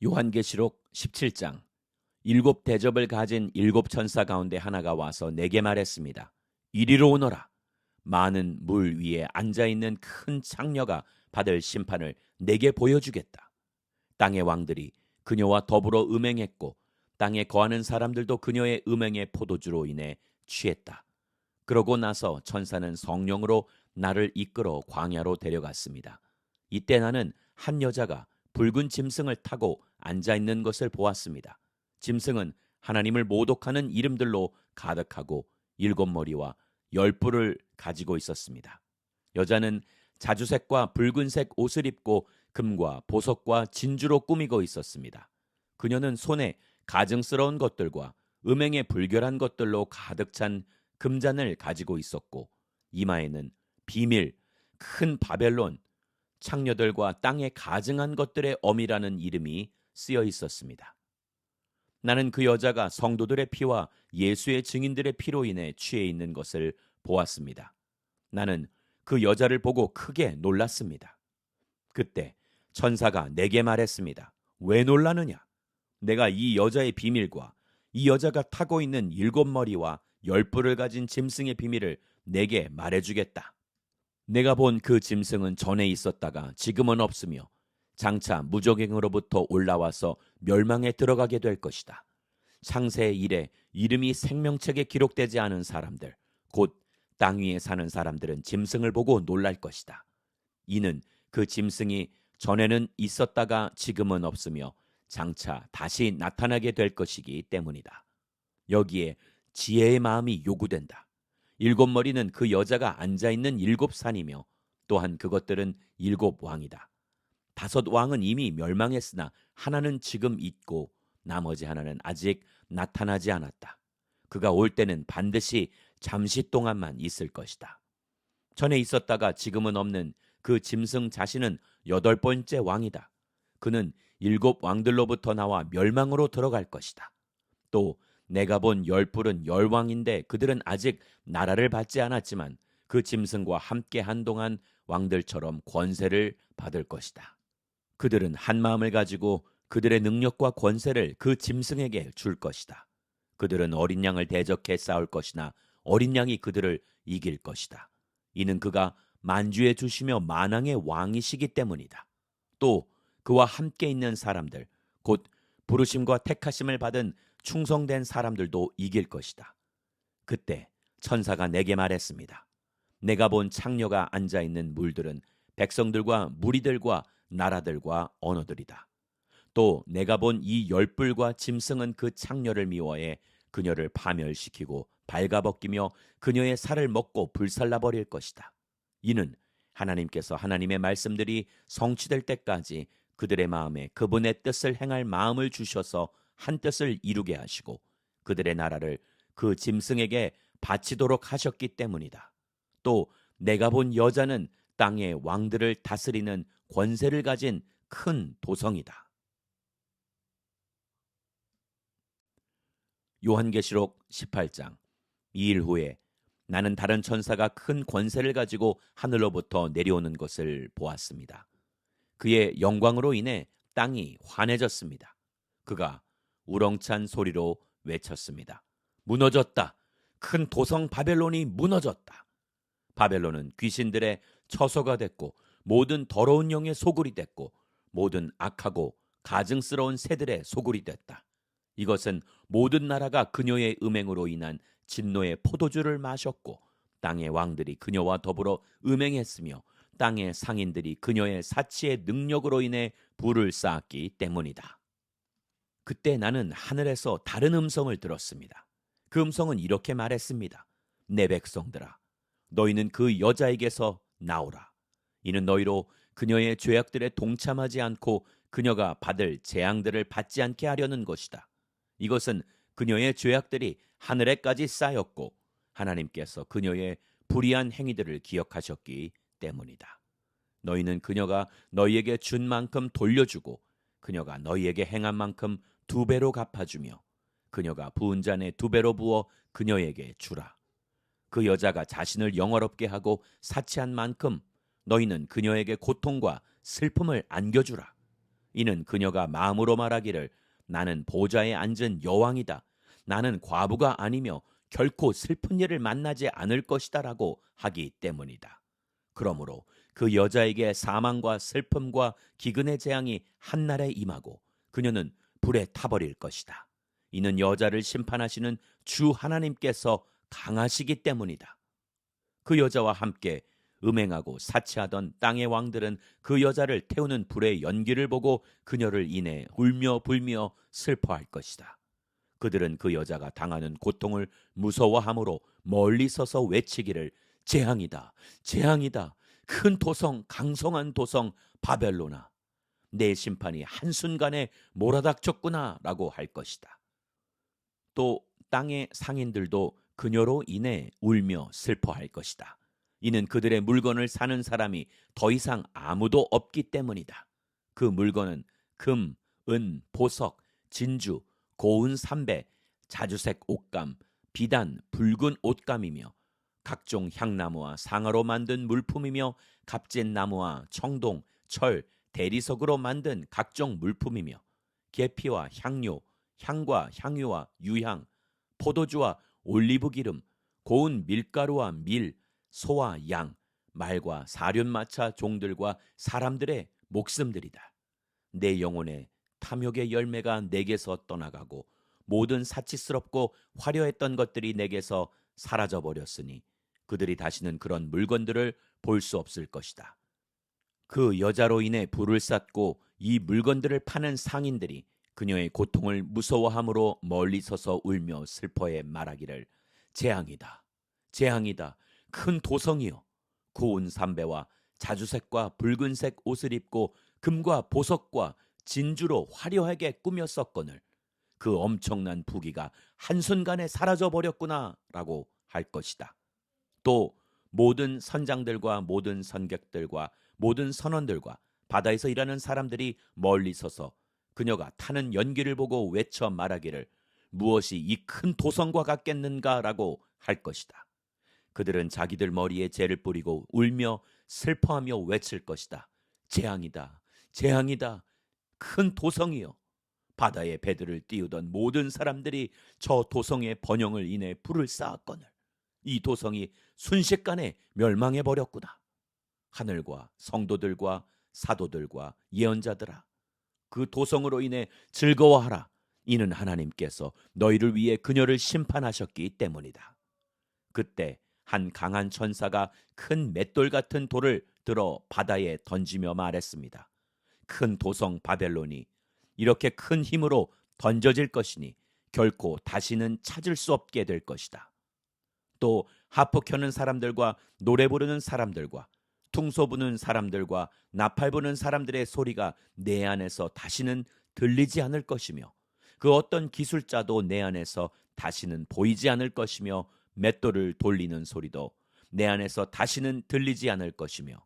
요한계시록 17장. 일곱 대접을 가진 일곱 천사 가운데 하나가 와서 내게 말했습니다. 이리로 오너라. 많은 물 위에 앉아있는 큰 창녀가 받을 심판을 내게 보여주겠다. 땅의 왕들이 그녀와 더불어 음행했고 땅에 거하는 사람들도 그녀의 음행의 포도주로 인해 취했다. 그러고 나서 천사는 성령으로 나를 이끌어 광야로 데려갔습니다. 이때 나는 한 여자가 붉은 짐승을 타고 앉아있는 것을 보았습니다. 짐승은 하나님을 모독하는 이름들로 가득하고 일곱 머리와 열 뿔을 가지고 있었습니다. 여자는 자주색과 붉은색 옷을 입고 금과 보석과 진주로 꾸미고 있었습니다. 그녀는 손에 가증스러운 것들과 음행에 불결한 것들로 가득 찬 금잔을 가지고 있었고 이마에는 비밀, 큰 바벨론, 창녀들과 땅에 가증한 것들의 어미라는 이름이 쓰여 있었습니다. 나는 그 여자가 성도들의 피와 예수의 증인들의 피로 인해 취해 있는 것을 보았습니다. 나는 그 여자를 보고 크게 놀랐습니다. 그때 천사가 내게 말했습니다. 왜 놀라느냐? 내가 이 여자의 비밀과 이 여자가 타고 있는 일곱 머리와 열 뿔을 가진 짐승의 비밀을 내게 말해주겠다. 내가 본 그 짐승은 전에 있었다가 지금은 없으며 장차 무적행으로부터 올라와서 멸망에 들어가게 될 것이다. 창세 이래 이름이 생명책에 기록되지 않은 사람들, 곧 땅 위에 사는 사람들은 짐승을 보고 놀랄 것이다. 이는 그 짐승이 전에는 있었다가 지금은 없으며 장차 다시 나타나게 될 것이기 때문이다. 여기에 지혜의 마음이 요구된다. 일곱 머리는 그 여자가 앉아있는 일곱 산이며 또한 그것들은 일곱 왕이다. 다섯 왕은 이미 멸망했으나 하나는 지금 있고 나머지 하나는 아직 나타나지 않았다. 그가 올 때는 반드시 잠시 동안만 있을 것이다. 전에 있었다가 지금은 없는 그 짐승 자신은 여덟 번째 왕이다. 그는 일곱 왕들로부터 나와 멸망으로 들어갈 것이다. 또 내가 본 열 뿔은 열 왕인데 그들은 아직 나라를 받지 않았지만 그 짐승과 함께 한동안 왕들처럼 권세를 받을 것이다. 그들은 한 마음을 가지고 그들의 능력과 권세를 그 짐승에게 줄 것이다. 그들은 어린 양을 대적해 싸울 것이나 어린 양이 그들을 이길 것이다. 이는 그가 만주에 주시며 만왕의 왕이시기 때문이다. 또 그와 함께 있는 사람들, 곧 부르심과 택하심을 받은 충성된 사람들도 이길 것이다. 그때 천사가 내게 말했습니다. 내가 본 창녀가 앉아있는 물들은 백성들과 무리들과 나라들과 언어들이다. 또 내가 본 이 열뿔과 짐승은 그 창녀를 미워해 그녀를 파멸시키고 발가벗기며 그녀의 살을 먹고 불살라 버릴 것이다. 이는 하나님께서 하나님의 말씀들이 성취될 때까지 그들의 마음에 그분의 뜻을 행할 마음을 주셔서 한 뜻을 이루게 하시고 그들의 나라를 그 짐승에게 바치도록 하셨기 때문이다. 또 내가 본 여자는 땅의 왕들을 다스리는 권세를 가진 큰 도성이다. 요한계시록 18장. 2일 후에 나는 다른 천사가 큰 권세를 가지고 하늘로부터 내려오는 것을 보았습니다. 그의 영광으로 인해 땅이 환해졌습니다. 그가 우렁찬 소리로 외쳤습니다. 무너졌다. 큰 도성 바벨론이 무너졌다. 바벨론은 귀신들의 처소가 됐고 모든 더러운 영의 소굴이 됐고 모든 악하고 가증스러운 새들의 소굴이 됐다. 이것은 모든 나라가 그녀의 음행으로 인한 진노의 포도주를 마셨고 땅의 왕들이 그녀와 더불어 음행했으며 땅의 상인들이 그녀의 사치의 능력으로 인해 불을 쌓았기 때문이다. 그때 나는 하늘에서 다른 음성을 들었습니다. 그 음성은 이렇게 말했습니다. 내 백성들아, 너희는 그 여자에게서 나오라. 이는 너희로 그녀의 죄악들에 동참하지 않고 그녀가 받을 재앙들을 받지 않게 하려는 것이다. 이것은 그녀의 죄악들이 하늘에까지 쌓였고 하나님께서 그녀의 불의한 행위들을 기억하셨기 때문이다. 너희는 그녀가 너희에게 준 만큼 돌려주고 그녀가 너희에게 행한 만큼 두 배로 갚아주며 그녀가 부은 잔에 두 배로 부어 그녀에게 주라. 그 여자가 자신을 영화롭게 하고 사치한 만큼 너희는 그녀에게 고통과 슬픔을 안겨주라. 이는 그녀가 마음으로 말하기를 나는 보좌에 앉은 여왕이다. 나는 과부가 아니며 결코 슬픈 일을 만나지 않을 것이다라고 하기 때문이다. 그러므로 그 여자에게 사망과 슬픔과 기근의 재앙이 한날에 임하고 그녀는 불에 타버릴 것이다. 이는 여자를 심판하시는 주 하나님께서 강하시기 때문이다. 그 여자와 함께 음행하고 사치하던 땅의 왕들은 그 여자를 태우는 불의 연기를 보고 그녀를 인해 울며 불며 슬퍼할 것이다. 그들은 그 여자가 당하는 고통을 무서워함으로 멀리 서서 외치기를 재앙이다, 재앙이다, 큰 도성, 강성한 도성 바벨로나, 내 심판이 한순간에 몰아닥쳤구나 라고 할 것이다. 또 땅의 상인들도 그녀로 인해 울며 슬퍼할 것이다. 이는 그들의 물건을 사는 사람이 더 이상 아무도 없기 때문이다. 그 물건은 금, 은, 보석, 진주, 고운 삼배, 자주색 옷감, 비단, 붉은 옷감이며 각종 향나무와 상아로 만든 물품이며 값진 나무와 청동, 철, 대리석으로 만든 각종 물품이며 계피와 향료, 향과 향유와 유향, 포도주와 올리브 기름, 고운 밀가루와 밀, 소와 양, 말과 사륜마차 종들과 사람들의 목숨들이다. 내 영혼의 탐욕의 열매가 내게서 떠나가고 모든 사치스럽고 화려했던 것들이 내게서 사라져 버렸으니 그들이 다시는 그런 물건들을 볼 수 없을 것이다. 그 여자로 인해 불을 쌌고 이 물건들을 파는 상인들이 그녀의 고통을 무서워함으로 멀리 서서 울며 슬퍼해 말하기를 재앙이다, 재앙이다, 큰 도성이여, 고운 삼배와 자주색과 붉은색 옷을 입고 금과 보석과 진주로 화려하게 꾸몄었거늘 그 엄청난 부귀가 한순간에 사라져 버렸구나 라고 할 것이다. 또 모든 선장들과 모든 선객들과 모든 선원들과 바다에서 일하는 사람들이 멀리 서서 그녀가 타는 연기를 보고 외쳐 말하기를 무엇이 이 큰 도성과 같겠는가라고 할 것이다. 그들은 자기들 머리에 재를 뿌리고 울며 슬퍼하며 외칠 것이다. 재앙이다, 재앙이다, 큰 도성이여. 바다에 배들을 띄우던 모든 사람들이 저 도성의 번영을 인해 불을 쌓았거늘 이 도성이 순식간에 멸망해 버렸구나. 하늘과 성도들과 사도들과 예언자들아, 그 도성으로 인해 즐거워하라. 이는 하나님께서 너희를 위해 그녀를 심판하셨기 때문이다. 그때 한 강한 천사가 큰 맷돌 같은 돌을 들어 바다에 던지며 말했습니다. 큰 도성 바벨론이 이렇게 큰 힘으로 던져질 것이니 결코 다시는 찾을 수 없게 될 것이다. 또 하프 켜는 사람들과 노래 부르는 사람들과 퉁소 부는 사람들과 나팔 부는 사람들의 소리가 내 안에서 다시는 들리지 않을 것이며 그 어떤 기술자도 내 안에서 다시는 보이지 않을 것이며 맷돌을 돌리는 소리도 내 안에서 다시는 들리지 않을 것이며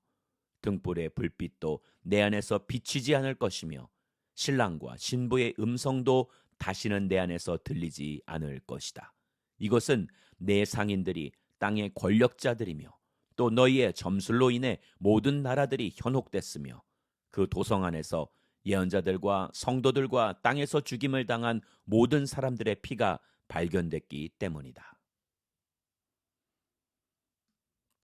등불의 불빛도 내 안에서 비치지 않을 것이며 신랑과 신부의 음성도 다시는 내 안에서 들리지 않을 것이다. 이것은 내 상인들이 땅의 권력자들이며 또 너희의 점술로 인해 모든 나라들이 현혹됐으며 그 도성 안에서 예언자들과 성도들과 땅에서 죽임을 당한 모든 사람들의 피가 발견됐기 때문이다.